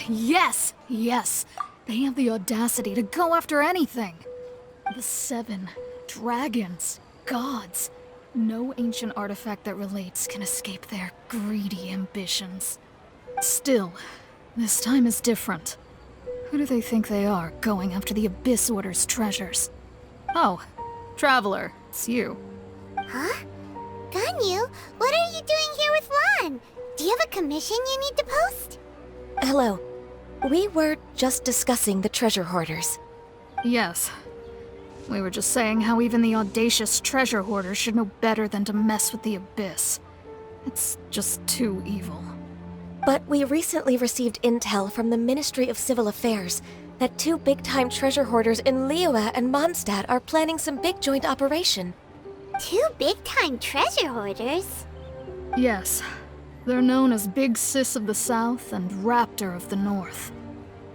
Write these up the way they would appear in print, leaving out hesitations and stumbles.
Yes! Yes! They have the audacity to go after anything! The 7 dragons, gods. No ancient artifact that relates can escape their greedy ambitions. Still, this time is different. Who do they think they are, going after the Abyss Order's treasures? Oh, Traveler, it's you. Huh? Ganyu, what are you doing here with Lan? Do you have a commission you need to post? Hello. We were just discussing the treasure hoarders. Yes. We were just saying how even the audacious treasure hoarders should know better than to mess with the Abyss. It's just too evil. But we recently received intel from the Ministry of Civil Affairs that 2 big-time treasure hoarders in Liyue and Mondstadt are planning some big joint operation. 2 big-time treasure hoarders? Yes. They're known as Big Sis of the South and Raptor of the North.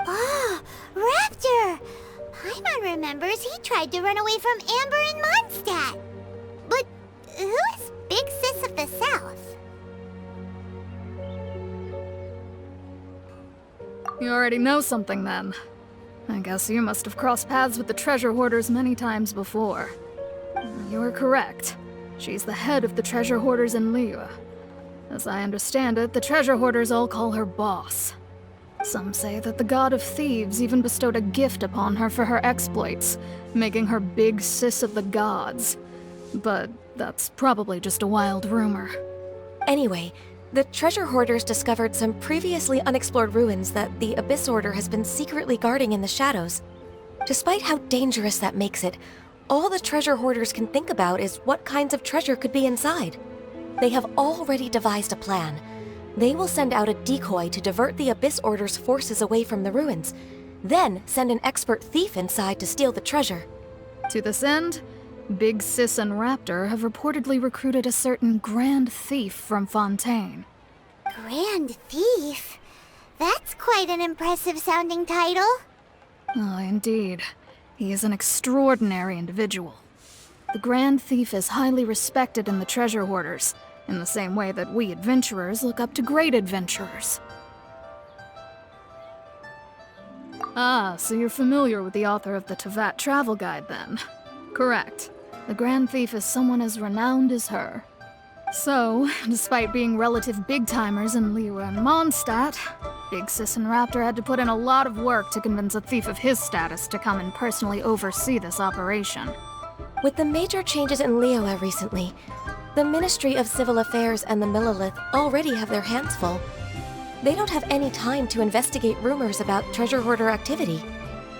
Oh, Raptor! Paimon remembers he tried to run away from Amber in Mondstadt. But who is Big Sis of the South? You already know something then. I guess you must have crossed paths with the treasure hoarders many times before. You are correct. She's the head of the treasure hoarders in Liyue. As I understand it, the treasure hoarders all call her boss. Some say that the god of thieves even bestowed a gift upon her for her exploits, making her Big Sis of the gods. But that's probably just a wild rumor. Anyway, the treasure hoarders discovered some previously unexplored ruins that the Abyss Order has been secretly guarding in the shadows. Despite how dangerous that makes it, all the treasure hoarders can think about is what kinds of treasure could be inside. They have already devised a plan. They will send out a decoy to divert the Abyss Order's forces away from the ruins, then send an expert thief inside to steal the treasure. To this end, Big Sis and Raptor have reportedly recruited a certain Grand Thief from Fontaine. Grand Thief? That's quite an impressive sounding title. Oh, indeed. He is an extraordinary individual. The Grand Thief is highly respected in the treasure hoarders, in the same way that we adventurers look up to great adventurers. Ah, so you're familiar with the author of the Tevat Travel Guide then? Correct. The Grand Thief is someone as renowned as her. So, despite being relative big-timers in Liyue and Mondstadt, Big Sis and Raptor had to put in a lot of work to convince a thief of his status to come and personally oversee this operation. With the major changes in Liyue recently, the Ministry of Civil Affairs and the Millelith already have their hands full. They don't have any time to investigate rumors about treasure hoarder activity.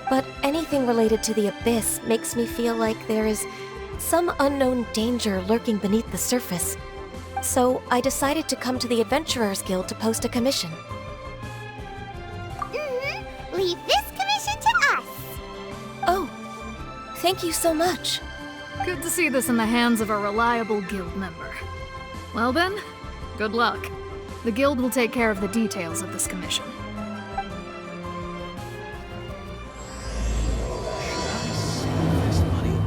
But anything related to the Abyss makes me feel like there is some unknown danger lurking beneath the surface. So I decided to come to the Adventurers Guild to post a commission. Leave this commission to us! Oh, thank you so much. Good to see this in the hands of a reliable guild member. Well then, good luck. The guild will take care of the details of this commission. This money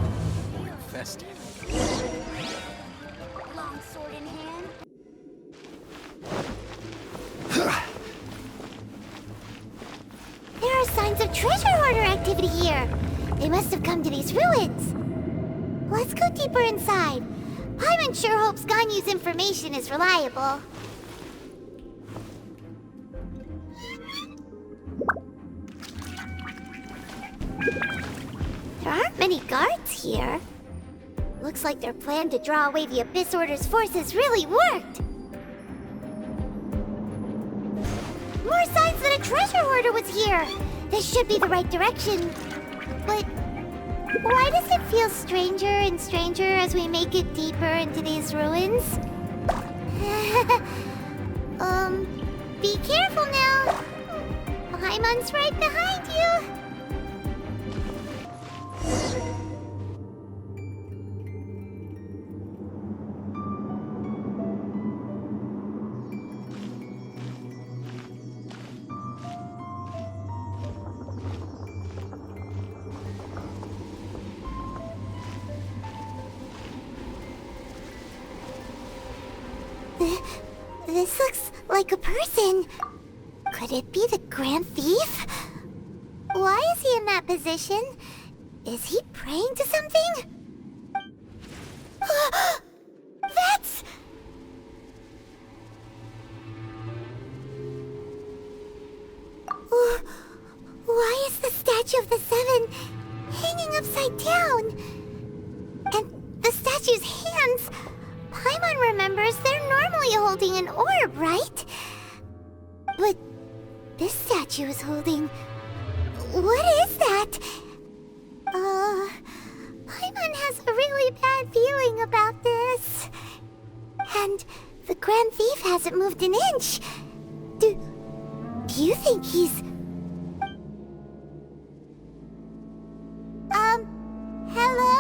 or invest it? Long sword in hand. There are signs of treasure hoarder activity here. They must have come to these ruins. Let's go deeper inside. Paimon sure hopes Ganyu's information is reliable. There aren't many guards here. Looks like their plan to draw away the Abyss Order's forces really worked. More signs that a treasure hoarder was here. This should be the right direction. But why does it feel stranger and stranger as we make it deeper into these ruins? Be careful now. Paimon's right behind you. This looks like a person. Could it be the Grand Thief? Why is he in that position? Is he praying to something? That's... Why is the statue of the Seven hanging upside down? And the statue's hands... Paimon remembers they're normally holding an orb, right? But this statue is holding... What is that? Paimon has a really bad feeling about this. And the Grand Thief hasn't moved an inch. Do you think he's... Hello?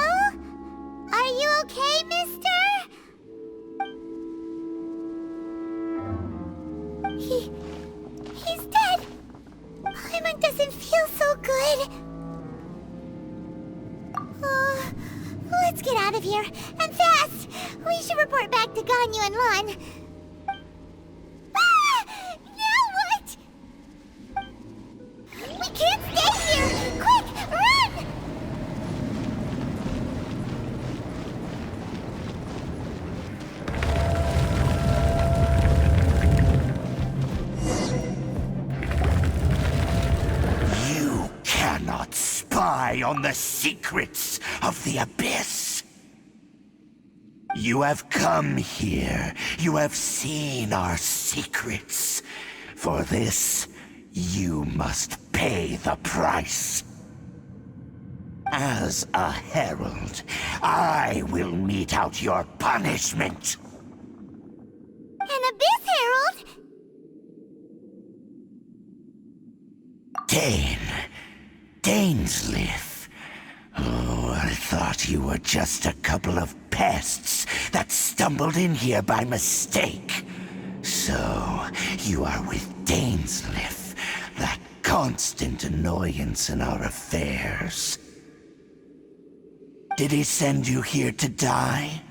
Are you okay, mister? He's dead. Paimon doesn't feel so good. Let's get out of here, and fast! We should report back to Ganyu and Lon. Now what? We can't stay here! Quick, run! You cannot spy on the secrets of the Abyss. You have come here. You have seen our secrets. For this, you must pay the price. As a herald, I will mete out your punishment. An Abyss Herald? Dainsleif. Oh, I thought you were just a couple of pests that stumbled in here by mistake. So, you are with Dainsleif, that constant annoyance in our affairs. Did he send you here to die?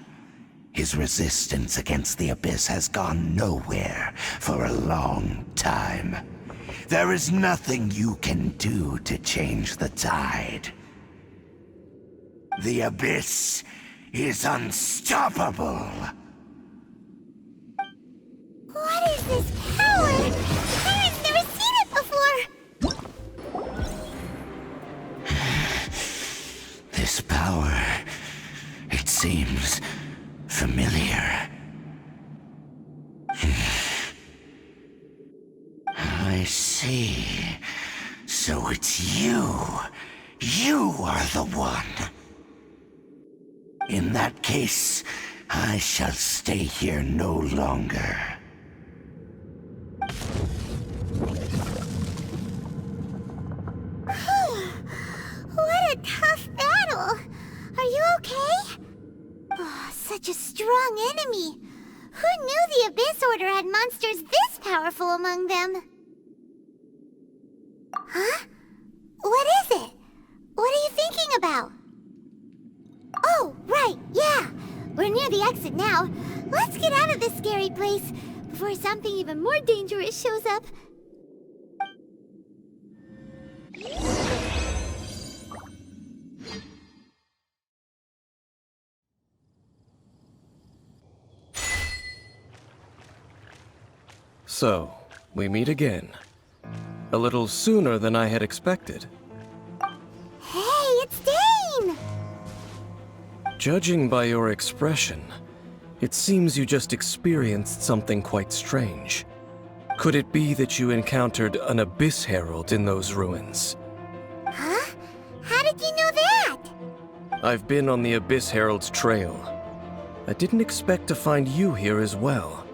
His resistance against the Abyss has gone nowhere for a long time. There is nothing you can do to change the tide. The Abyss is unstoppable. What is this power? I've never seen it before! This power, it seems familiar. I see. So it's you. You are the one. In that case, I shall stay here no longer. What a tough battle! Are you okay? Oh, such a strong enemy! Who knew the Abyss Order had monsters this powerful among them? Huh? What is it? What are you thinking about? Oh, right, yeah! We're near the exit now. Let's get out of this scary place before something even more dangerous shows up. So, we meet again. A little sooner than I had expected. Hey, it's Dane! Judging by your expression, it seems you just experienced something quite strange. Could it be that you encountered an Abyss Herald in those ruins? Huh? How did you know that? I've been on the Abyss Herald's trail. I didn't expect to find you here as well.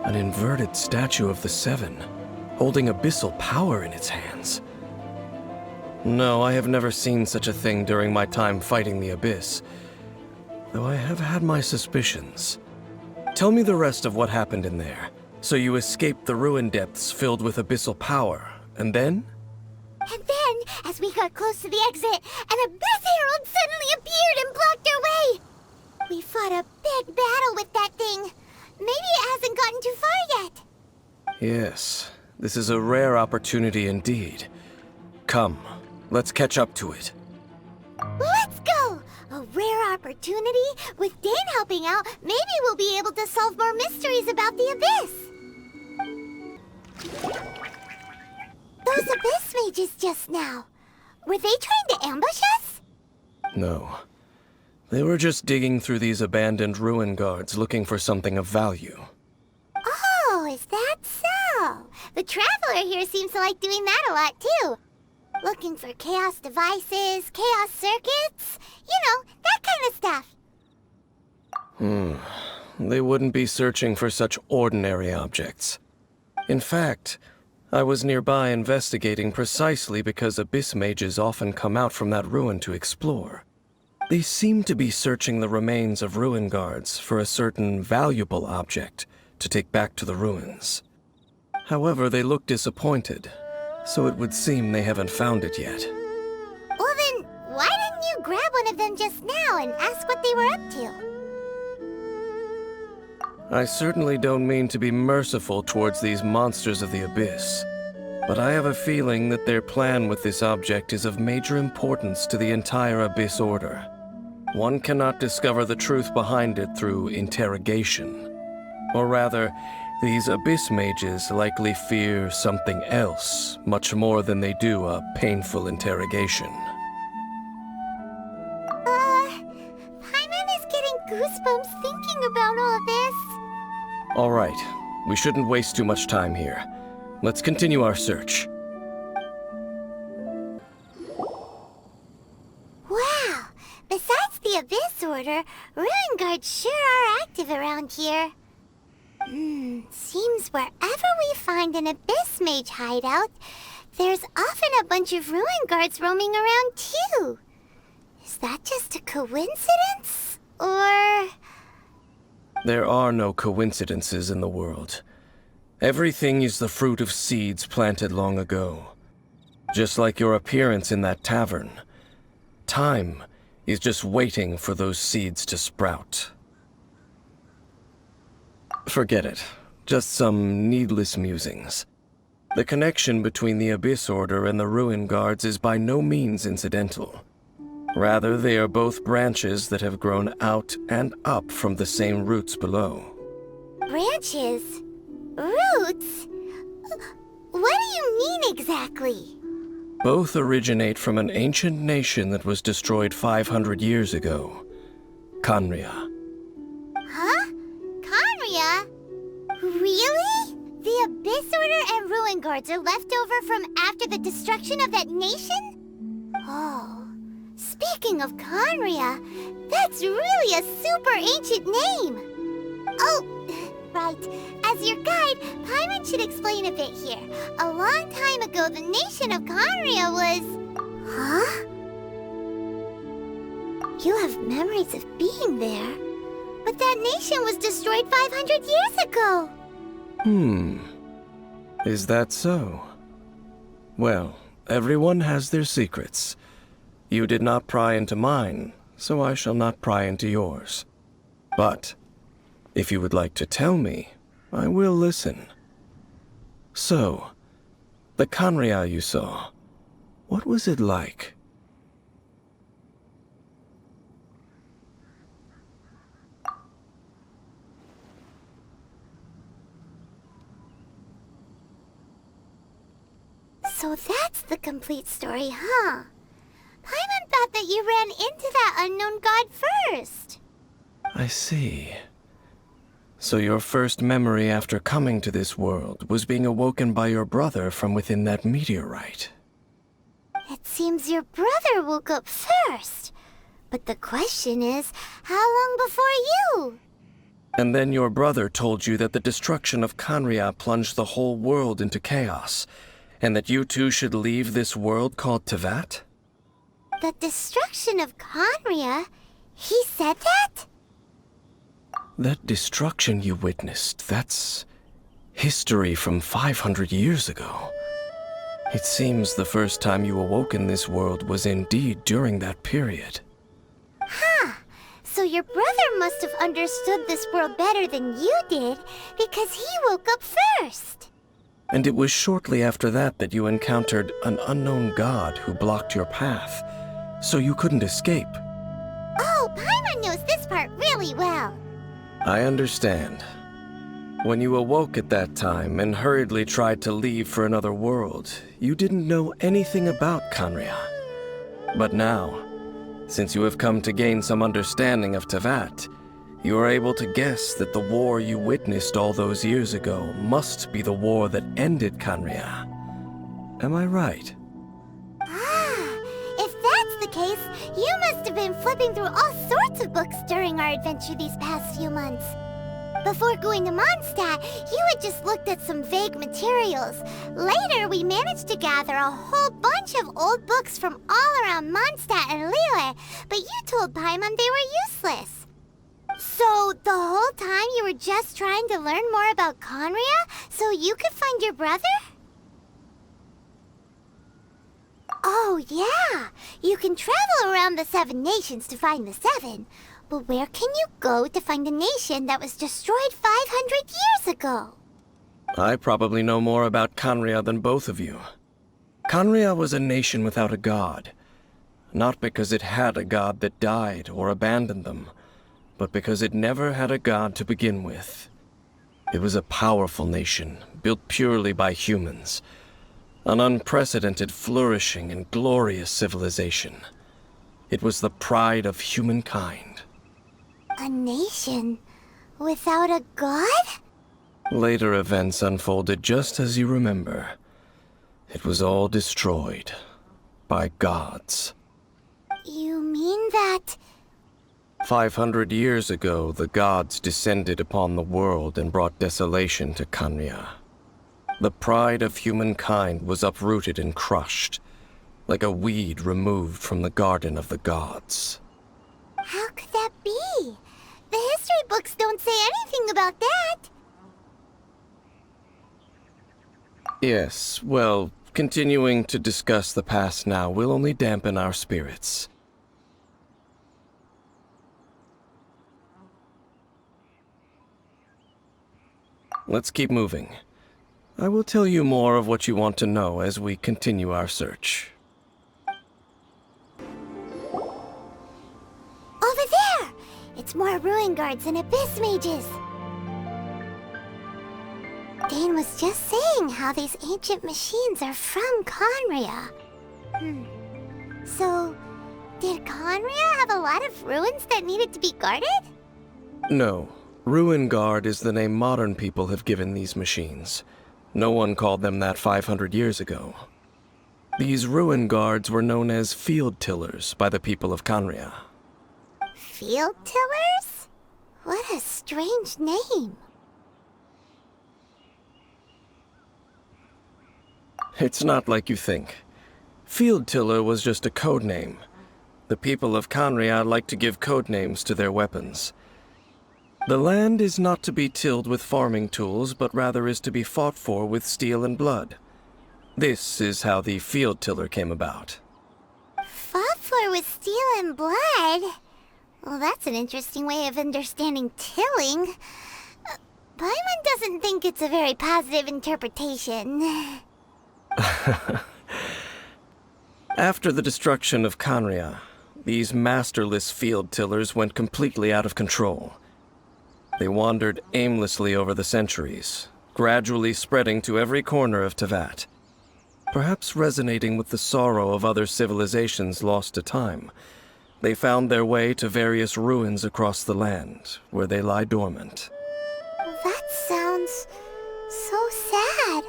An inverted statue of the Seven, holding abyssal power in its hands. No, I have never seen such a thing during my time fighting the Abyss, though I have had my suspicions. Tell me the rest of what happened in there. So you escaped the ruin depths filled with abyssal power, and then? And then, as we got close to the exit, an Abyss Herald suddenly appeared and Yes, this is a rare opportunity indeed. Come, let's catch up to it. Let's go! A rare opportunity? With Dane helping out, maybe we'll be able to solve more mysteries about the Abyss. Those Abyss mages just now. Were they trying to ambush us? No. They were just digging through these abandoned ruin guards looking for something of value. Oh, is that so? The Traveler here seems to like doing that a lot, too. Looking for chaos devices, chaos circuits, you know, that kind of stuff. They wouldn't be searching for such ordinary objects. In fact, I was nearby investigating precisely because Abyss mages often come out from that ruin to explore. They seem to be searching the remains of ruin guards for a certain valuable object to take back to the ruins. However, they look disappointed, so it would seem they haven't found it yet. Well then, why didn't you grab one of them just now and ask what they were up to? I certainly don't mean to be merciful towards these monsters of the Abyss, but I have a feeling that their plan with this object is of major importance to the entire Abyss Order. One cannot discover the truth behind it through interrogation. Or rather, these Abyss mages likely fear something else, much more than they do a painful interrogation. Paimon is getting goosebumps thinking about all this. All right, we shouldn't waste too much time here. Let's continue our search. Wow! Besides the Abyss Order, Ruin Guards sure are active around here. Seems wherever we find an Abyss Mage hideout, there's often a bunch of Ruin Guards roaming around too. Is that just a coincidence? Or... There are no coincidences in the world. Everything is the fruit of seeds planted long ago. Just like your appearance in that tavern. Time is just waiting for those seeds to sprout. Forget it. Just some needless musings. The connection between the Abyss Order and the Ruin Guards is by no means incidental. Rather, they are both branches that have grown out and up from the same roots below. branches? Roots? What do you mean exactly? Both originate from an ancient nation that was destroyed 500 years ago. Khaenri'ah. Huh? Khaenri'ah? Really? The Abyss Order and Ruin Guards are left over from after the destruction of that nation? Oh. Speaking of Khaenri'ah, that's really a super ancient name. Oh, right. As your guide, Paimon should explain a bit here. A long time ago, the nation of Khaenri'ah was... Huh? You have memories of being there. But that nation was destroyed 500 years ago. Is that so? Well, everyone has their secrets. You did not pry into mine, so I shall not pry into yours. But, if you would like to tell me, I will listen. So, the Khaenri'ah you saw, what was it like? So that's the complete story, huh? Paimon thought that you ran into that unknown god first. I see. So your first memory after coming to this world was being awoken by your brother from within that meteorite. It seems your brother woke up first. But the question is, how long before you? And then your brother told you that the destruction of Khaenri'ah plunged the whole world into chaos, and that you two should leave this world called Teyvat? The destruction of Khaenri'ah? He said that? That destruction you witnessed, that's history from 500 years ago. It seems the first time you awoke in this world was indeed during that period. Huh. So your brother must have understood this world better than you did, because he woke up first. And it was shortly after that that you encountered an unknown god who blocked your path, so you couldn't escape. Oh, Paimon knows this part really well. I understand. When you awoke at that time and hurriedly tried to leave for another world, you didn't know anything about Khaenri'ah. But now, since you have come to gain some understanding of Teyvat, you are able to guess that the war you witnessed all those years ago must be the war that ended Khaenri'ah. Am I right? Ah, if that's the case, you must have been flipping through all sorts of books during our adventure these past few months. Before going to Mondstadt, you had just looked at some vague materials. Later, we managed to gather a whole bunch of old books from all around Mondstadt and Liyue, but you told Paimon they were useless. So, the whole time you were just trying to learn more about Khaenri'ah so you could find your brother? Oh, yeah. You can travel around the 7 nations to find the 7. But where can you go to find a nation that was destroyed 500 years ago? I probably know more about Khaenri'ah than both of you. Khaenri'ah was a nation without a god. Not because it had a god that died or abandoned them, but because it never had a god to begin with. It was a powerful nation, built purely by humans. An unprecedented, flourishing, and glorious civilization. It was the pride of humankind. A nation without a god? Later events unfolded just as you remember. It was all destroyed by gods. You mean that... 500 years ago, the gods descended upon the world and brought desolation to Khaenri'ah. The pride of humankind was uprooted and crushed, like a weed removed from the garden of the gods. How could that be? The history books don't say anything about that. Yes, well, continuing to discuss the past now will only dampen our spirits. Let's keep moving. I will tell you more of what you want to know as we continue our search. Over there! It's more ruin guards and abyss mages. Dane was just saying how these ancient machines are from Khaenri'ah. So, did Khaenri'ah have a lot of ruins that needed to be guarded? No. Ruin Guard is the name modern people have given these machines. No one called them that 500 years ago. These Ruin Guards were known as Field Tillers by the people of Khaenri'ah. Field Tillers? What a strange name. It's not like you think. Field Tiller was just a code name. The people of Khaenri'ah like to give code names to their weapons. The land is not to be tilled with farming tools, but rather is to be fought for with steel and blood. This is how the Field Tiller came about. Fought for with steel and blood? Well, that's an interesting way of understanding tilling. Paimon doesn't think it's a very positive interpretation. After the destruction of Khaenri'ah, these masterless field tillers went completely out of control. They wandered aimlessly over the centuries, gradually spreading to every corner of Teyvat. Perhaps resonating with the sorrow of other civilizations lost to time, they found their way to various ruins across the land, where they lie dormant. That sounds so sad.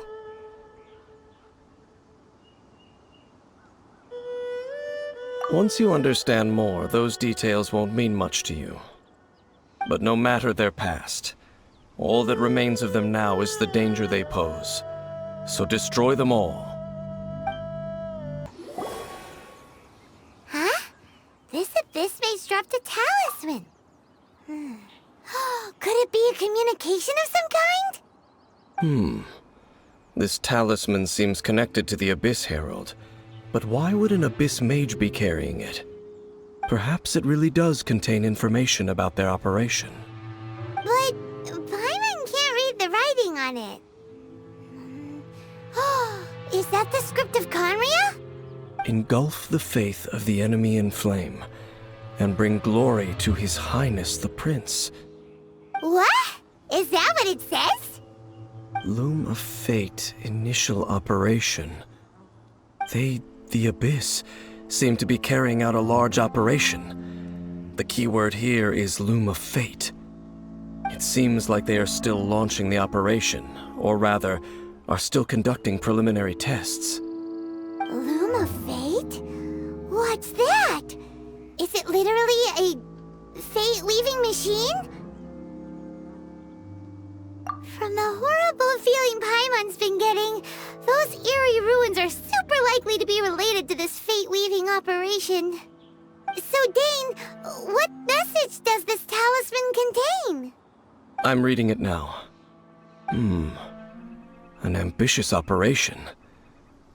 Once you understand more, those details won't mean much to you. But no matter their past, all that remains of them now is the danger they pose. So destroy them all. Huh? This abyss mage dropped a talisman. Could it be a communication of some kind? This talisman seems connected to the Abyss Herald. But why would an Abyss Mage be carrying it? Perhaps it really does contain information about their operation. But Paimon can't read the writing on it. engulf the faith of the enemy in flame, and bring glory to His Highness the Prince. What? Is that what it says? Loom of Fate initial operation. The Abyss, seem to be carrying out a large operation. The keyword here is Loom of Fate. It seems like they are still launching the operation, or rather, are still conducting preliminary tests. Loom of Fate? What's that? Is it literally a fate-weaving machine? From the horrible feeling Paimon's been getting, those eerie ruins are super likely to be related to this fate-weaving operation. So, Dane, what message does this talisman contain? I'm reading it now. An ambitious operation.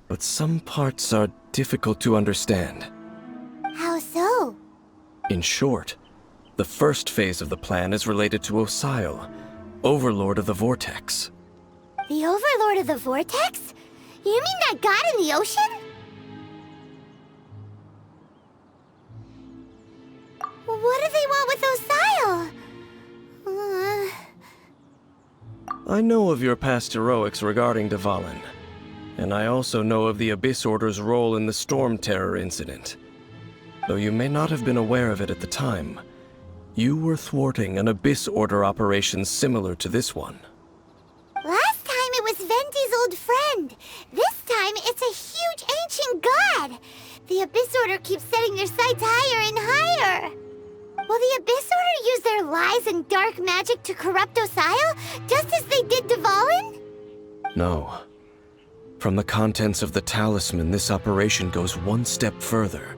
But some parts are difficult to understand. How so? In short, the first phase of the plan is related to Osile, Overlord of the Vortex. The Overlord of the Vortex? You mean that god in the ocean? What do they want with Osile? I know of your past heroics regarding Dvalin, and I also know of the Abyss Order's role in the Storm Terror incident. Though you may not have been aware of it at the time, you were thwarting an Abyss Order operation similar to this one. Last time it was Venti's old friend. This time it's a huge ancient god. The Abyss Order keeps setting their sights higher and higher. Will the Abyss Order use their lies and dark magic to corrupt Osile, just as they did Dvalin? No. From the contents of the talisman, this operation goes one step further.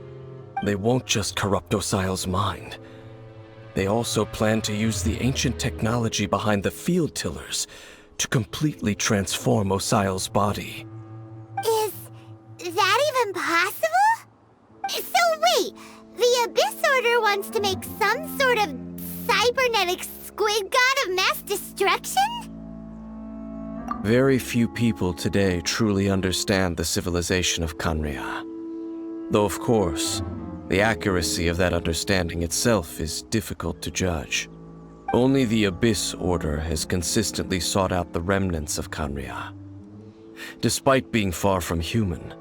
They won't just corrupt Osile's mind. They also plan to use the ancient technology behind the field tillers to completely transform Osile's body. Is that even possible? So wait, the Abyss Order wants to make some sort of cybernetic squid god of mass destruction? Very few people today truly understand the civilization of Khaenri'ah. Though of course, the accuracy of that understanding itself is difficult to judge. Only the Abyss Order has consistently sought out the remnants of Khaenri'ah. Despite being far from human,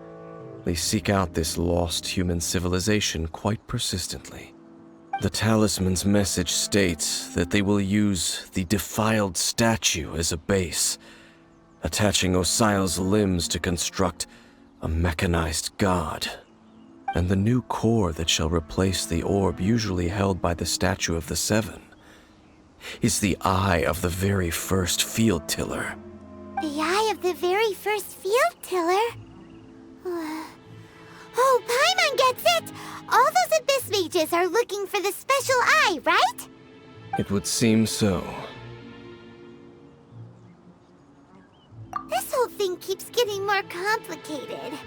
they seek out this lost human civilization quite persistently. The talisman's message states that they will use the defiled statue as a base, attaching Osile's limbs to construct a mechanized god. And the new core that shall replace the orb usually held by the statue of the Seven is the eye of the very first field tiller. The eye of the very first field tiller? Oh, Paimon gets it! All those Abyss mages are looking for the special eye, right? It would seem so. This whole thing keeps getting more complicated.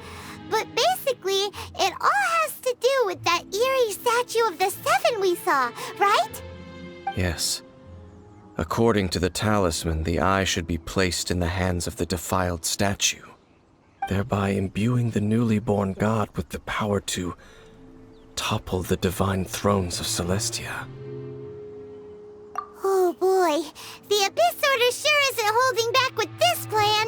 But basically, it all has to do with that eerie statue of the Seven we saw, right? Yes. According to the talisman, the eye should be placed in the hands of the defiled statue, thereby imbuing the newly born god with the power to topple the divine thrones of Celestia. Oh boy, the Abyss Order sure isn't holding back with this plan.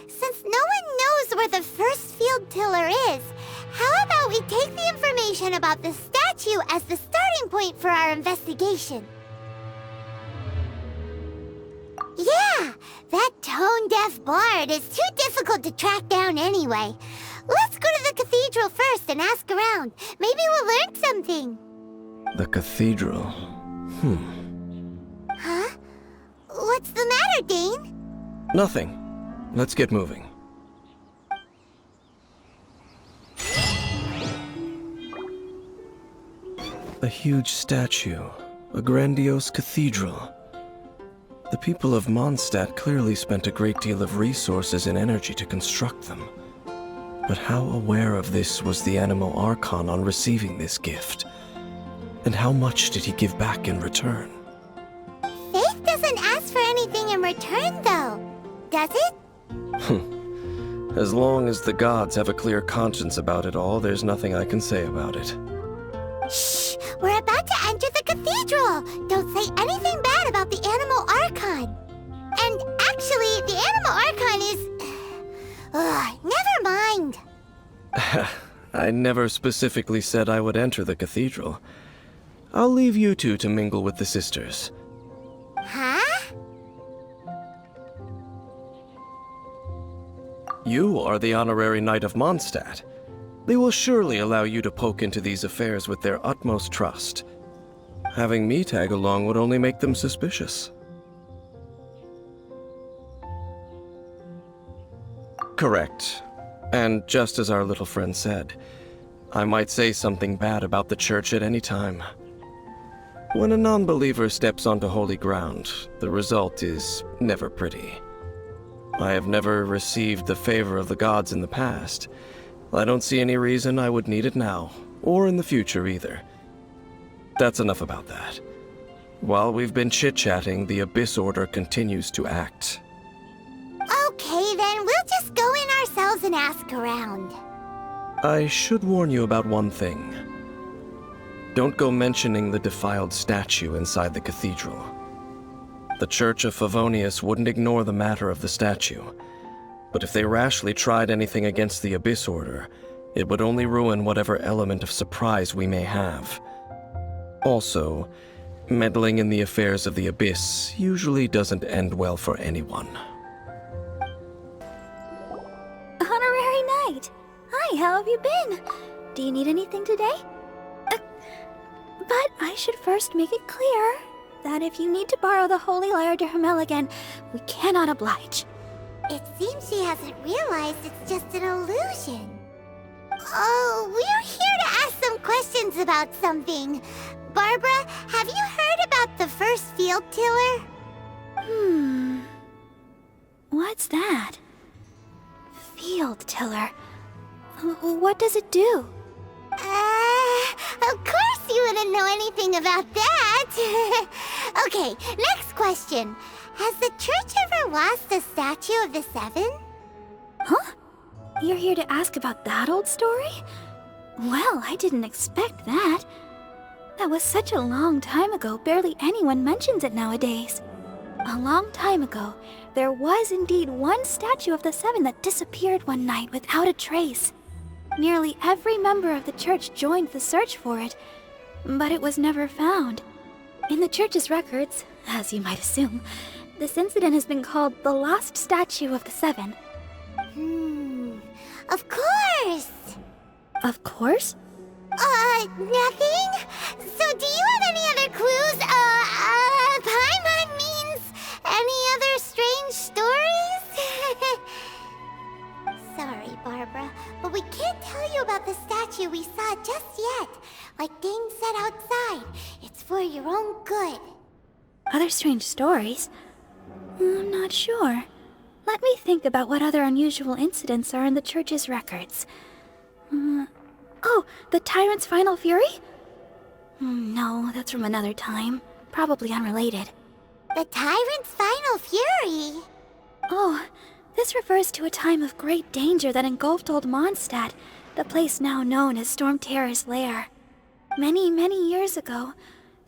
Since no one knows where the first field tiller is, how about we take the information about the statue as the starting point for our investigation? Yeah, that tone-deaf bard is too difficult to track down anyway. Let's go to the cathedral first and ask around. Maybe we'll learn something. The cathedral? Huh? What's the matter, Dane? Nothing. Let's get moving. A huge statue, a grandiose cathedral. The people of Mondstadt clearly spent a great deal of resources and energy to construct them. But how aware of this was the Animo Archon on receiving this gift? And how much did he give back in return? Faith doesn't ask for anything in return, though, does it? As long as the gods have a clear conscience about it all, there's nothing I can say about it. Shh! We're about to enter the cathedral! Don't say anything bad about the Animal Archon! And actually, the Animal Archon is... never mind! I never specifically said I would enter the cathedral. I'll leave you two to mingle with the sisters. Huh? You are the honorary Knight of Mondstadt. They will surely allow you to poke into these affairs with their utmost trust. Having me tag along would only make them suspicious. Correct. And just as our little friend said, I might say something bad about the church at any time. When a non-believer steps onto holy ground, the result is never pretty. I have never received the favor of the gods in the past. I don't see any reason I would need it now, or in the future either. That's enough about that. While we've been chit-chatting, the Abyss Order continues to act. Okay then, we'll just go in ourselves and ask around. I should warn you about one thing. Don't go mentioning the defiled statue inside the cathedral. The Church of Favonius wouldn't ignore the matter of the statue, but if they rashly tried anything against the Abyss Order, it would only ruin whatever element of surprise we may have. Also, meddling in the affairs of the Abyss usually doesn't end well for anyone. Honorary Knight! Hi, how have you been? Do you need anything today? But I should first make it clear that if you need to borrow the Holy Lyre de Hermel again, we cannot oblige. It seems she hasn't realized it's just an illusion. Oh, we're here to ask some questions about something. Barbara, have you heard about the first field tiller? What's that? Field tiller. What does it do? Of course you wouldn't know anything about that. Okay, next question. Has the church ever lost a statue of the Seven? Huh? You're here to ask about that old story? Well, I didn't expect that. That was such a long time ago, barely anyone mentions it nowadays. A long time ago, there was indeed one statue of the Seven that disappeared one night without a trace. Nearly every member of the church joined the search for it, but it was never found. In the church's records, as you might assume, this incident has been called the Lost Statue of the Seven. Of course! Of course? Nothing? So do you have any other clues? Paimon means any other strange stories? Sorry, Barbara, but we can't tell you about the statue we saw just yet. Like Dane said outside, it's for your own good. Other strange stories? I'm not sure. Let me think about what other unusual incidents are in the church's records. Oh, the Tyrant's Final Fury? No, that's from another time. Probably unrelated. The Tyrant's Final Fury? Oh, this refers to a time of great danger that engulfed old Mondstadt, the place now known as Storm Terror's lair. Many, many years ago,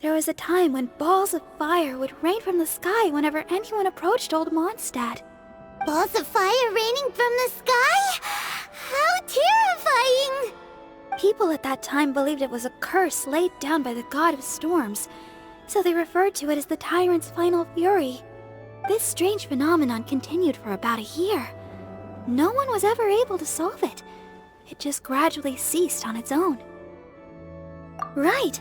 there was a time when balls of fire would rain from the sky whenever anyone approached old Mondstadt. Balls of fire raining from the sky? How terrifying! People at that time believed it was a curse laid down by the god of storms, so they referred to it as the Tyrant's Final Fury. This strange phenomenon continued for about a year. No one was ever able to solve it. It just gradually ceased on its own. Right.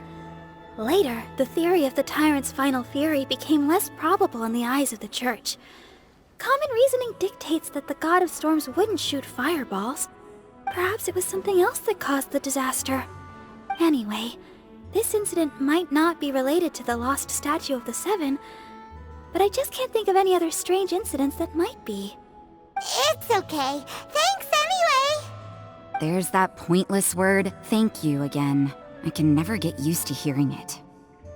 Later, the theory of the Tyrant's Final Fury became less probable in the eyes of the church. Common reasoning dictates that the god of storms wouldn't shoot fireballs. Perhaps it was something else that caused the disaster. Anyway, this incident might not be related to the lost statue of the Seven, but I just can't think of any other strange incidents that might be. It's okay. Thanks anyway! There's that pointless word, thank you, again. I can never get used to hearing it.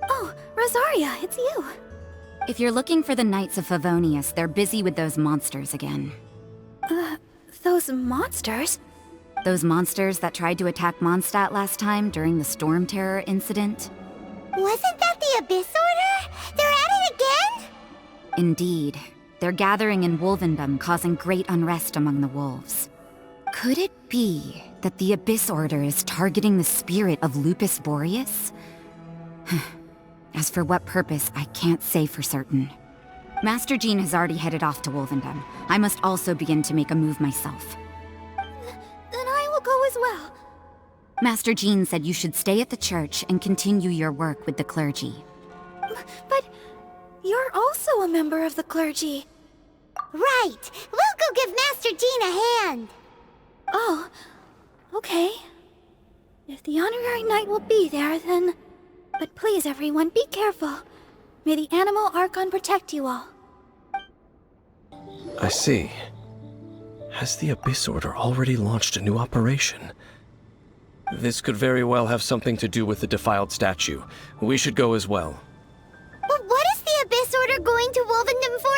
Oh, Rosaria, it's you. If you're looking for the Knights of Favonius, they're busy with those monsters again. Those those monsters? Those monsters that tried to attack Mondstadt last time during the Storm Terror incident? Wasn't that the Abyss Order? They're at it again? Indeed. They're gathering in Wolvendom, causing great unrest among the wolves. Could it be that the Abyss Order is targeting the spirit of Lupus Boreas? As for what purpose, I can't say for certain. Master Jean has already headed off to Wolvendom. I must also begin to make a move myself. Then I will go as well. Master Jean said you should stay at the church and continue your work with the clergy. But you're also a member of the clergy. Right! We'll go give Master Jean a hand! Oh, okay. If the honorary knight will be there, then... But please, everyone, be careful. May the animal Archon protect you all. I see. Has the Abyss Order already launched a new operation? This could very well have something to do with the defiled statue. We should go as well. But what is the Abyss Order going to Wolvendom for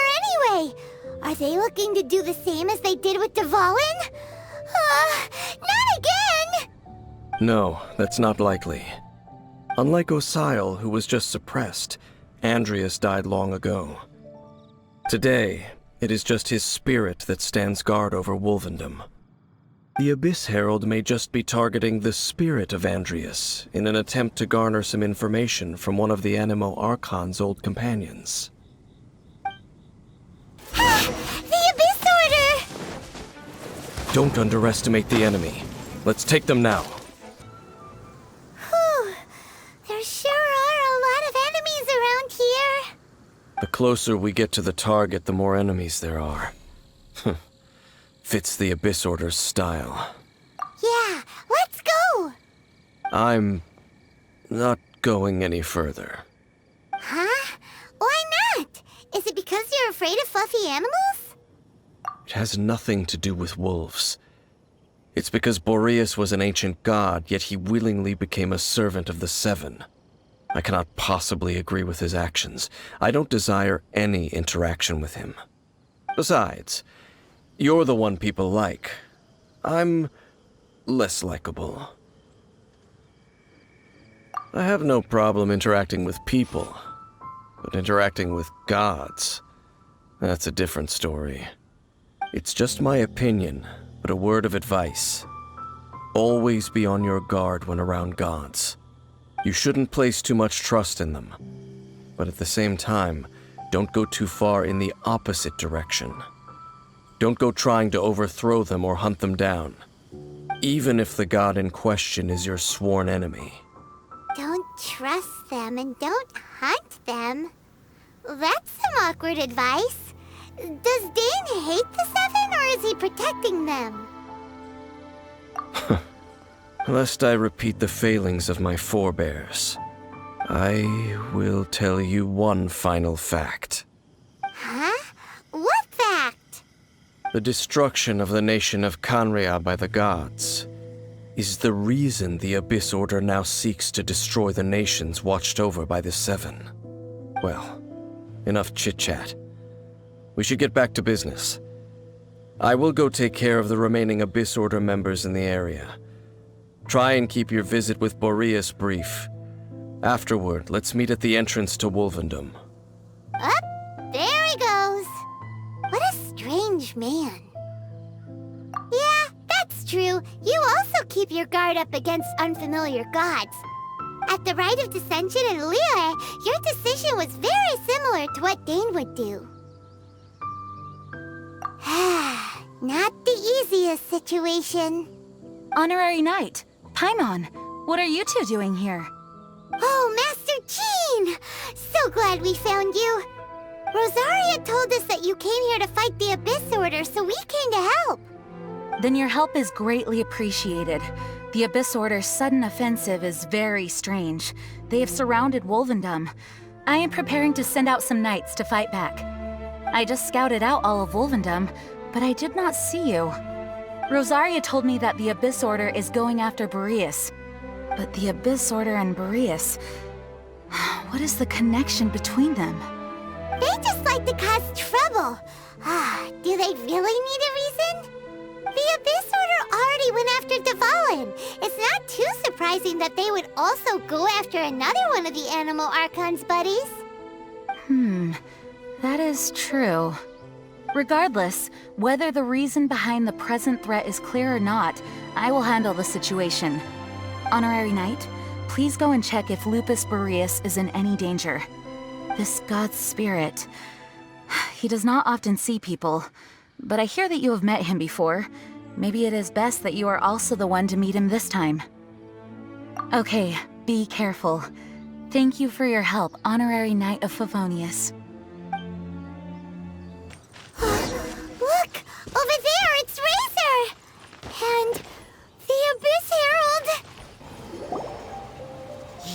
anyway? Are they looking to do the same as they did with Dvalin? Not again! No, that's not likely. Unlike Osile, who was just suppressed, Andreas died long ago. Today, it is just his spirit that stands guard over Wolvendom. The Abyss Herald may just be targeting the spirit of Andreas in an attempt to garner some information from one of the Animo Archon's old companions. The Abyss Order! Don't underestimate the enemy. Let's take them now. Whew. There sure are a lot of enemies around here. The closer we get to the target, the more enemies there are. Fits the Abyss Order's style. Yeah, let's go! I'm not going any further. Huh? Why not? Is it because you're afraid of fluffy animals? It has nothing to do with wolves. It's because Boreas was an ancient god, yet he willingly became a servant of the Seven. I cannot possibly agree with his actions. I don't desire any interaction with him. Besides, you're the one people like. I'm less likable. I have no problem interacting with people, but interacting with gods, that's a different story. It's just my opinion, but a word of advice. Always be on your guard when around gods. You shouldn't place too much trust in them, but at the same time, don't go too far in the opposite direction. Don't go trying to overthrow them or hunt them down, even if the god in question is your sworn enemy. Don't trust them and don't hunt them. That's some awkward advice. Does Dane hate the Seven, or is he protecting them? Lest I repeat the failings of my forebears, I will tell you one final fact. Huh? What fact? The destruction of the nation of Canria by the gods is the reason the Abyss Order now seeks to destroy the nations watched over by the Seven. Well, enough chit-chat. We should get back to business. I will go take care of the remaining Abyss Order members in the area. Try and keep your visit with Boreas brief. Afterward, let's meet at the entrance to Wolvendom. Up, there he goes. What a strange man. Yeah, that's true. You also keep your guard up against unfamiliar gods. At the Rite of Dissension in Liyue, your decision was very similar to what Dane would do. Not the easiest situation. Honorary Knight, Paimon, what are you two doing here? Oh, Master Jean! So glad we found you. Rosaria told us that you came here to fight the Abyss Order, so we came to help. Then your help is greatly appreciated. The Abyss Order's sudden offensive is very strange. They have surrounded Wolvendom. I am preparing to send out some knights to fight back. I just scouted out all of Wolvendom, but I did not see you. Rosaria told me that the Abyss Order is going after Boreas. But the Abyss Order and Boreas... what is the connection between them? They just like to cause trouble. Do they really need a reason? The Abyss Order already went after Dvalin. It's not too surprising that they would also go after another one of the Animal Archon's buddies. That is true. Regardless, whether the reason behind the present threat is clear or not, I will handle the situation. Honorary Knight, please go and check if Lupus Boreas is in any danger. This god's spirit... He does not often see people, but I hear that you have met him before. Maybe it is best that you are also the one to meet him this time. Okay, be careful. Thank you for your help, Honorary Knight of Favonius. Look! Over there, it's Razor! And the Abyss Herald!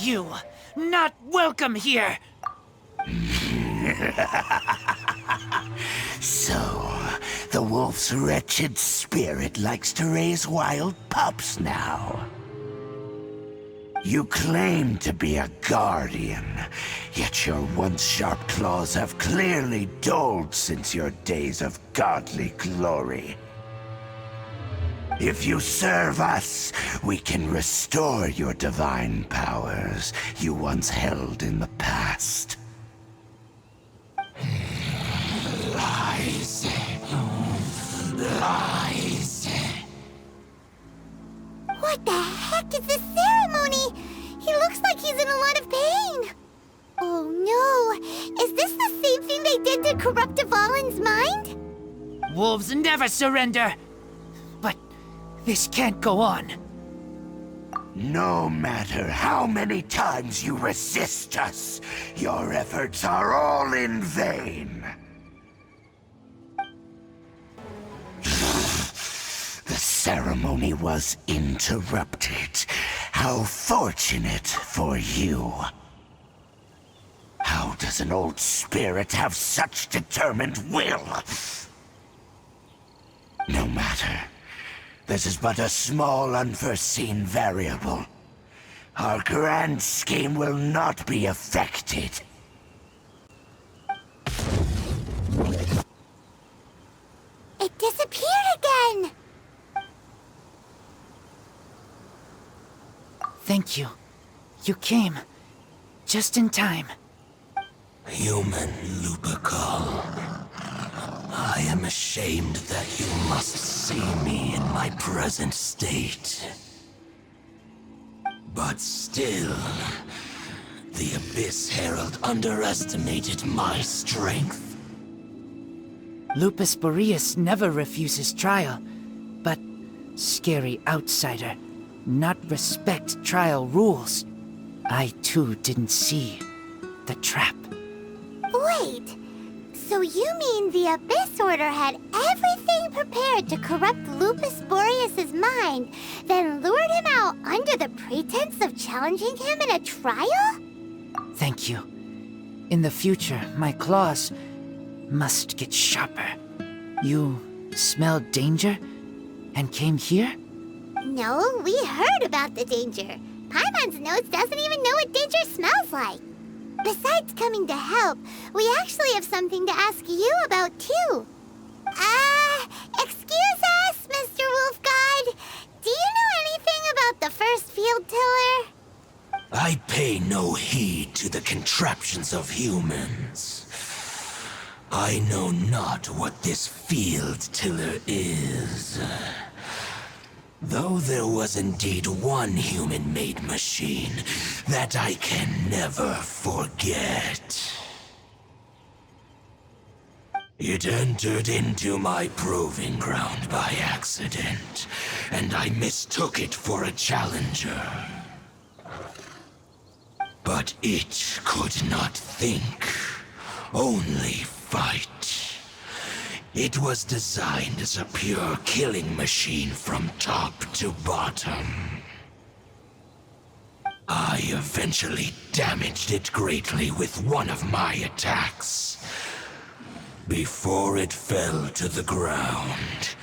You, not welcome here! So, the wolf's wretched spirit likes to raise wild pups now. You claim to be a guardian, yet your once sharp claws have clearly dulled since your days of godly glory. If you serve us, we can restore your divine powers you once held in the past. Lies. Lies. What the heck is this ceremony? He looks like he's in a lot of pain. Oh no! Is this the same thing they did to corrupt Dvalin's mind? Wolves never surrender! But this can't go on. No matter how many times you resist us, your efforts are all in vain. The ceremony was interrupted. How fortunate for you. How does an old spirit have such determined will? No matter. This is but a small unforeseen variable. Our grand scheme will not be affected. It disappeared again! Thank you. You came. Just in time. Human Lupercal. I am ashamed that you must see me in my present state. But still, the Abyss Herald underestimated my strength. Lupus Boreas never refuses trial, but scary outsider, not respect trial rules. I too didn't see the trap. Wait, so you mean the Abyss Order had everything prepared to corrupt Lupus Boreas' mind, then lured him out under the pretense of challenging him in a trial? Thank you. In the future, my claws must get sharper. You smelled danger and came here? No, we heard about the danger. Paimon's notes doesn't even know what danger smells like. Besides coming to help, we actually have something to ask you about too. Excuse us, Mr. Wolf God. Do you know anything about the first field tiller? I pay no heed to the contraptions of humans. I know not what this field tiller is. Though there was indeed one human-made machine that I can never forget. It entered into my proving ground by accident, and I mistook it for a challenger. But it could not think, only fight. It was designed as a pure killing machine from top to bottom. I eventually damaged it greatly with one of my attacks. Before it fell to the ground,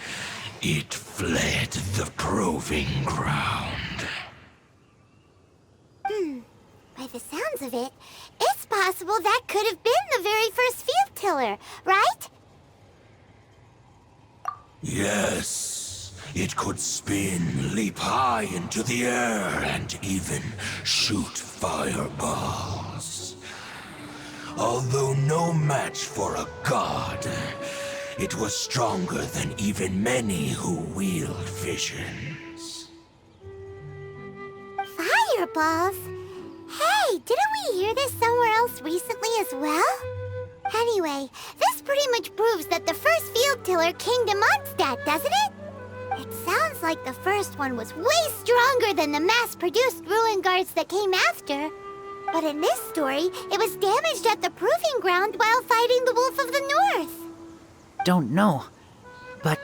it fled the proving ground. By the sounds of it, it's possible that could have been the very first field tiller, right? Yes. It could spin, leap high into the air, and even shoot fireballs. Although no match for a god, it was stronger than even many who wield visions. Fireballs? Hey, didn't we hear this somewhere else recently as well? Anyway, this pretty much proves that the first field tiller came to Mondstadt, doesn't it? It sounds like the first one was way stronger than the mass-produced ruin guards that came after. But in this story, it was damaged at the proving ground while fighting the Wolf of the North. Don't know, but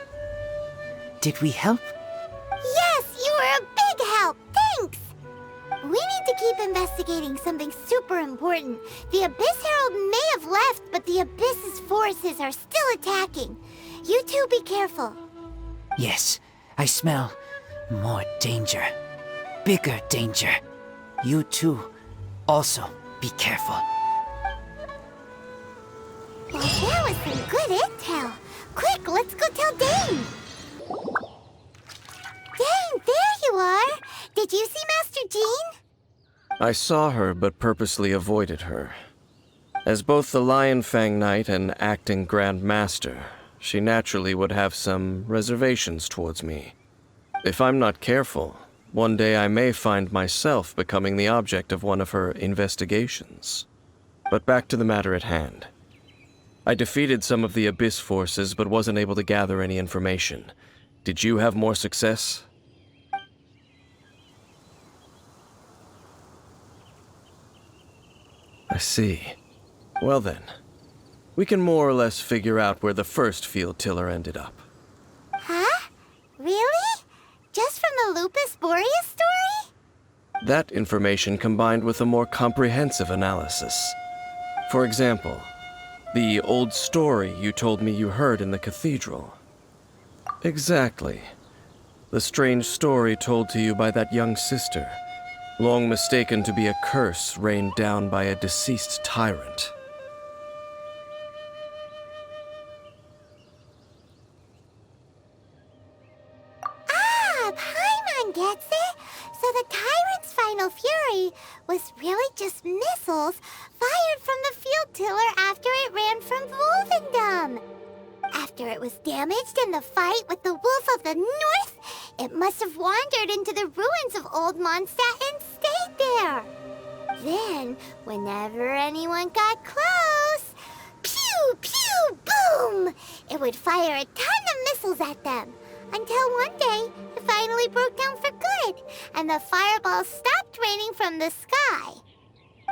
did we help? Yes, you were a big help. Thanks. We need to keep investigating something super important. The Abyss Herald may have left, but the Abyss's forces are still attacking. You two be careful. Yes, I smell more danger. Bigger danger. You too, also be careful. Well, that was some good intel. Quick, let's go tell Dane. Dane, there you are. Did you see Master Jean? I saw her, but purposely avoided her. As both the Lion Fang Knight and acting Grand Master, she naturally would have some reservations towards me. If I'm not careful, one day I may find myself becoming the object of one of her investigations. But back to the matter at hand. I defeated some of the Abyss forces, but wasn't able to gather any information. Did you have more success? I see. Well then, we can more or less figure out where the first field tiller ended up. Huh? Really? Just from the Lupus Boreas story? That information combined with a more comprehensive analysis. For example, the old story you told me you heard in the cathedral. Exactly. The strange story told to you by that young sister, long mistaken to be a curse rained down by a deceased tyrant. Ah, Paimon gets it. So the tyrant's final fury was really just missiles fired from the field tiller after it ran from Wolvendom. After it was damaged in the fight with the Wolf of the North, it must have wandered into the ruins of Old Mondstadt and stayed there. Then, whenever anyone got close, pew, pew, boom! It would fire a ton of missiles at them. Until one day, it finally broke down for good, and the fireballs stopped raining from the sky.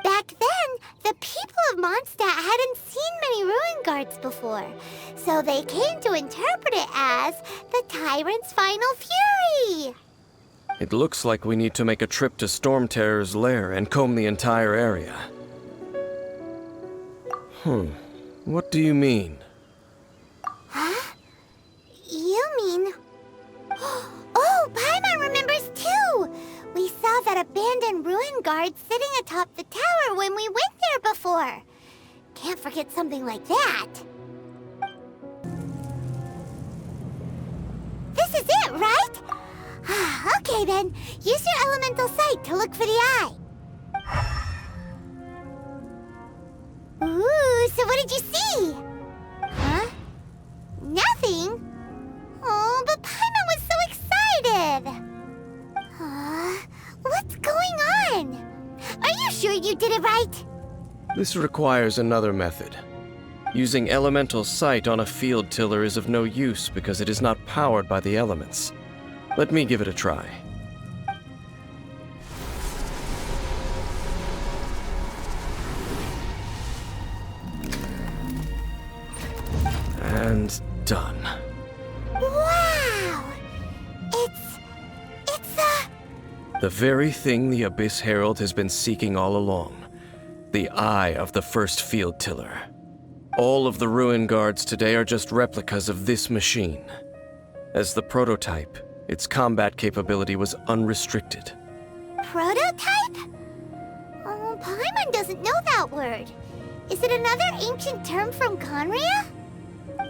Back then, the people of Mondstadt hadn't seen many ruin guards before, so they came to interpret it as the tyrant's final fury. It looks like we need to make a trip to Storm Terror's lair and comb the entire area. What do you mean? Huh? You mean... Oh, Paimon remembers too! We saw that abandoned ruin guard sitting atop the tower when we went there before. Can't forget something like that. This is it, right? Okay then, use your elemental sight to look for the eye. Ooh, so what did you see? Huh? Nothing? Oh, but Paimon was so excited! What's going on? Are you sure you did it right? This requires another method. Using elemental sight on a field tiller is of no use because it is not powered by the elements. Let me give it a try. And done. Wow! It's the very thing the Abyss Herald has been seeking all along. The eye of the first field tiller. All of the ruin guards today are just replicas of this machine. As the prototype, its combat capability was unrestricted. Prototype? Oh, Paimon doesn't know that word. Is it another ancient term from Conria?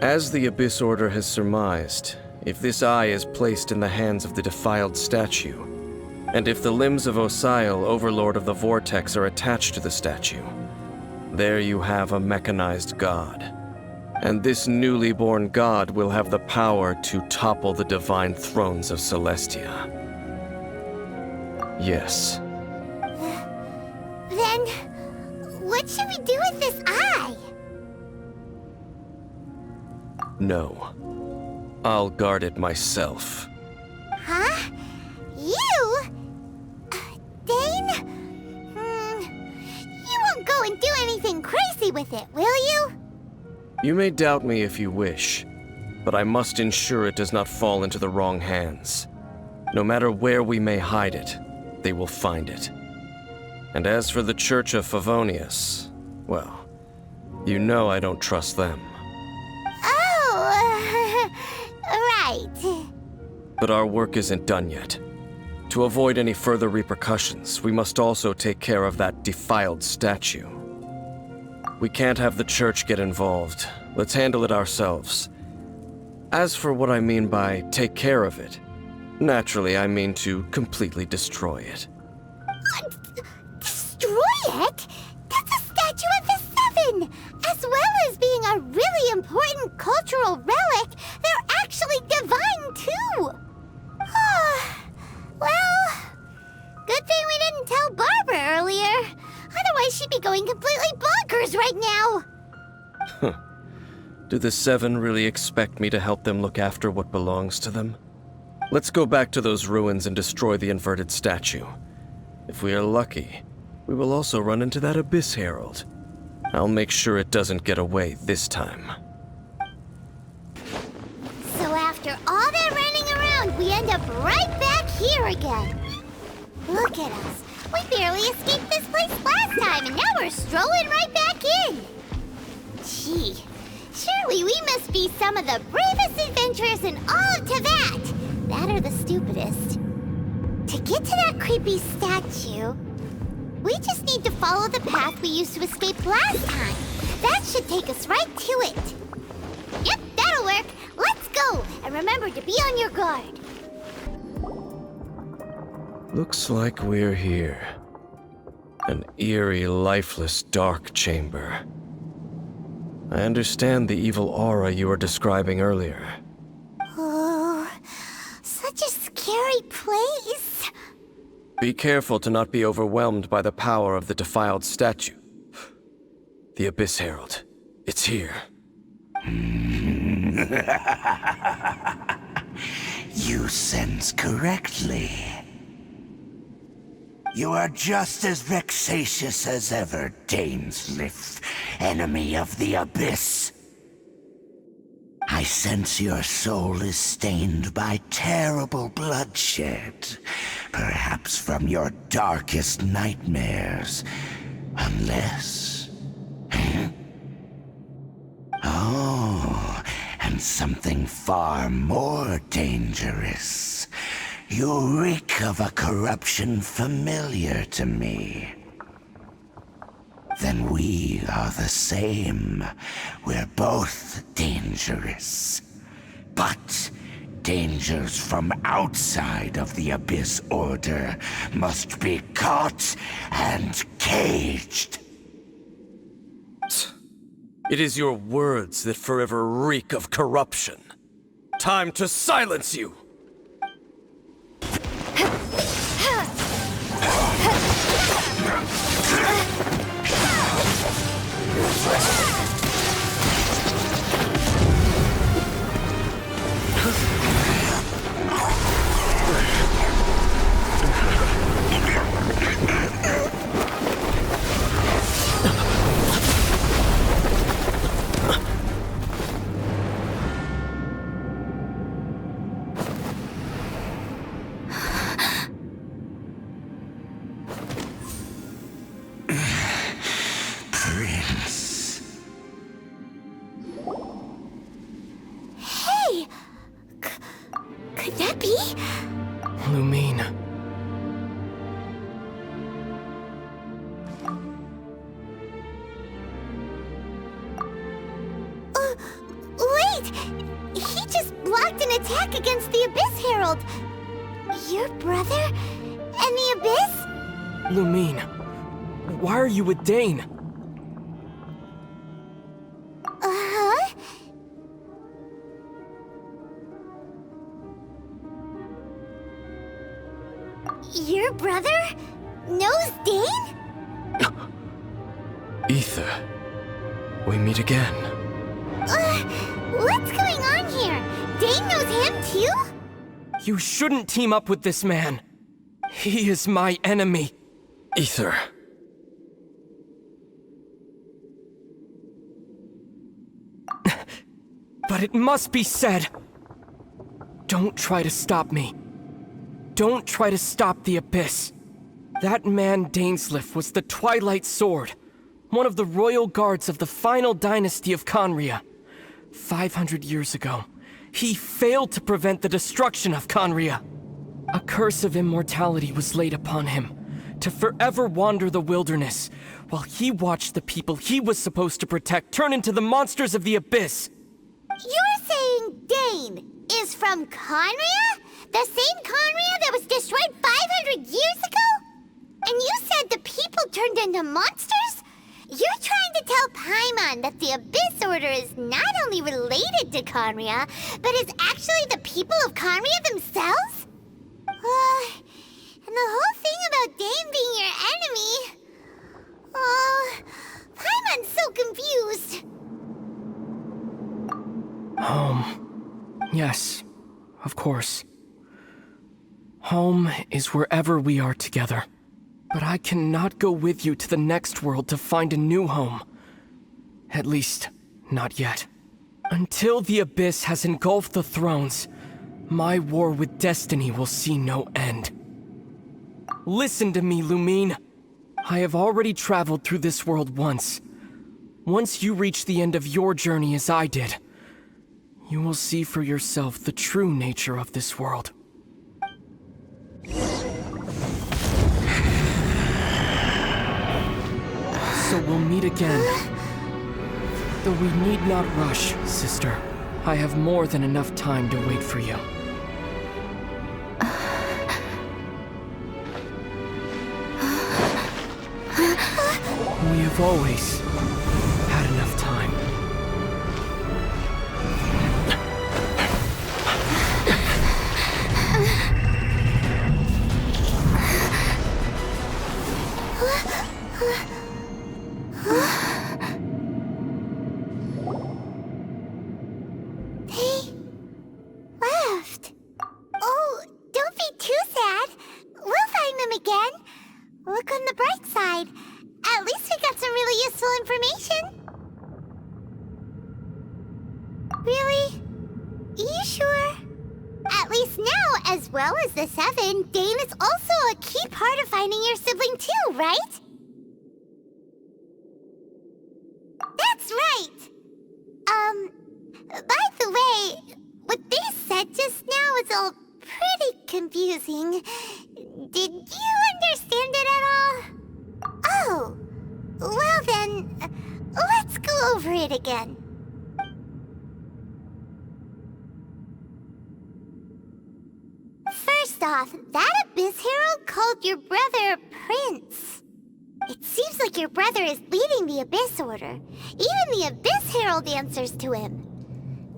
As the Abyss Order has surmised, If this eye is placed in the hands of the defiled statue, and if the limbs of Osiel, Overlord of the Vortex, are attached to the statue, there you have a mechanized god. And this newly born god will have the power to topple the divine thrones of Celestia. Yes. Then, what should we do with this eye? No. I'll guard it myself. Huh? You? Dane? You won't go and do anything crazy with it, will you? You may doubt me if you wish, but I must ensure it does not fall into the wrong hands. No matter where we may hide it, they will find it. And as for the Church of Favonius, well, you know I don't trust them. Oh, right. But our work isn't done yet. To avoid any further repercussions, we must also take care of that defiled statue. We can't have the church get involved. Let's handle it ourselves. As for what I mean by take care of it, naturally I mean to completely destroy it. Destroy it? That's a statue of the Seven! As well as being a really important cultural relic, they're actually divine too! Well, good thing we didn't tell Barbara earlier. Otherwise she'd be going completely bonkers right now! Do the Seven really expect me to help them look after what belongs to them? Let's go back to those ruins and destroy the inverted statue. If we are lucky, we will also run into that Abyss Herald. I'll make sure it doesn't get away this time. So after all that running around, we end up right back here again. Look at us. We barely escaped this place last time, and now we're strolling right back in. Gee, surely we must be some of the bravest adventurers in all of Teyvat. That or the stupidest. To get to that creepy statue, we just need to follow the path we used to escape last time. That should take us right to it. Yep, that'll work. Let's go, and remember to be on your guard. Looks like we're here. An eerie, lifeless, dark chamber. I understand the evil aura you were describing earlier. Oh, such a scary place. Be careful to not be overwhelmed by the power of the defiled statue. The Abyss Herald. It's here. You sense correctly. You are just as vexatious as ever, Dainsleif, enemy of the Abyss. I sense your soul is stained by terrible bloodshed, perhaps from your darkest nightmares, unless... Oh, and something far more dangerous. You reek of a corruption familiar to me. Then we are the same. We're both dangerous. But dangers from outside of the Abyss Order must be caught and caged. It is your words that forever reek of corruption. Time to silence you! Could that be? Lumine. Wait! He just blocked an attack against the Abyss Herald. Your brother and the Abyss? Lumine, why are you with Dane? Uh-huh. Your brother knows Dane? Ether, we meet again. What's going on here? Dane knows him too? You shouldn't team up with this man. He is my enemy. Ether. But it must be said. Don't try to stop me. Don't try to stop the Abyss. That man Dainsleif was the Twilight Sword, one of the royal guards of the final dynasty of Conria. 500 years ago, he failed to prevent the destruction of Conria. A curse of immortality was laid upon him, to forever wander the wilderness, while he watched the people he was supposed to protect turn into the monsters of the Abyss. You're saying Dane is from Conria? The same Conria that was destroyed 500 years ago? And you said the people turned into monsters? You're trying to tell Paimon that the Abyss Order is not only related to Conria, but is actually the people of Conria themselves? And the whole thing about Dane being your enemy... Paimon's so confused. Home. Yes, of course. Home is wherever we are together. But I cannot go with you to the next world to find a new home. At least, not yet. Until the Abyss has engulfed the thrones, my war with destiny will see no end. Listen to me, Lumine. I have already traveled through this world once. Once you reach the end of your journey as I did, you will see for yourself the true nature of this world. So we'll meet again. Though we need not rush, sister. I have more than enough time to wait for you. We have always had enough time. They left. Oh, don't be too sad. We'll find them again. Look on the bright side. At least we got some really useful information. Really? You sure? At least now, as well as the Seven, Dane is also a key part of finding your sibling too, right? That's right! By the way, what they said just now is all pretty confusing. Did you understand it at all? Oh, well then, let's go over it again. First off, that Abyss Herald called your brother Prince. It seems like your brother is leading the Abyss Order. Even the Abyss Herald answers to him.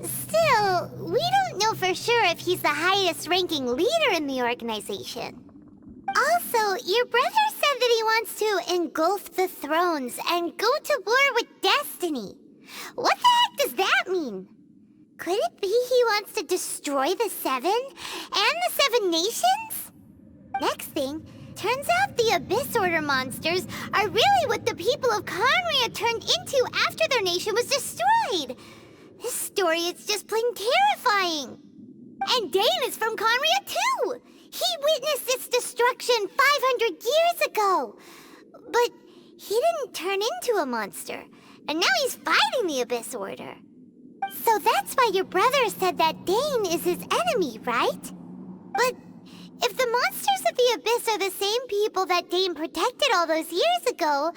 Still, we don't know for sure if he's the highest-ranking leader in the organization. Also, your brother said that he wants to engulf the thrones and go to war with destiny. What the heck does that mean? Could it be he wants to destroy the Seven and the Seven Nations? Next thing, turns out the Abyss Order monsters are really what the people of Conria turned into after their nation was destroyed. This story is just plain terrifying. And Dane is from Conria too. He witnessed its destruction 500 years ago. But he didn't turn into a monster. And now he's fighting the Abyss Order. So that's why your brother said that Dane is his enemy, right? But if the monsters of the Abyss are the same people that Dane protected all those years ago,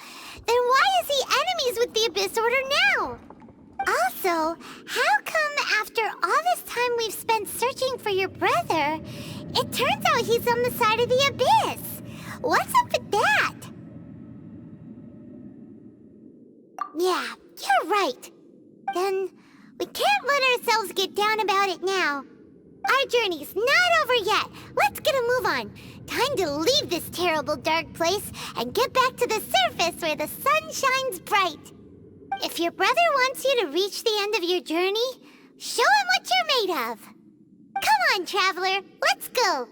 then why is he enemies with the Abyss Order now? Also, how come after all this time we've spent searching for your brother, it turns out he's on the side of the abyss. What's up with that? Yeah, you're right. Then we can't let ourselves get down about it now. Our journey's not over yet. Let's get a move on. Time to leave this terrible dark place and get back to the surface where the sun shines bright. If your brother wants you to reach the end of your journey, show him what you're made of. Come on, traveler, let's go.